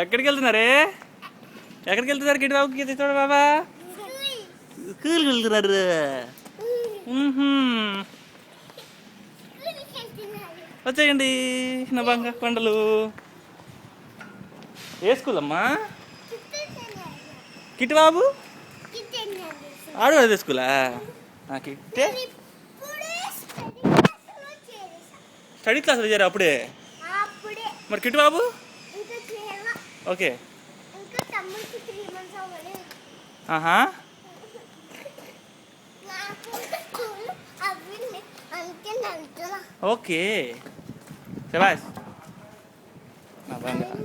ఎక్కడికి వెళ్తున్నారే? ఎక్కడికి వెళ్తున్నారు గిడి బాబుకి చూడ బాబా? స్కూల్కి వెళ్తున్నారు. వచ్చేయండి నా బంగారు కొండలు. ఏ స్కూల్ అమ్మా? కిట్టి బాబు ఆడు అదే స్కూలా? కిట్టే స్టడీ క్లాస్ చేశారు అప్పుడే. మరి కిట్టి బాబు? ఓకే. ఆహా. ఓకే శబాష్ నా బంగారు.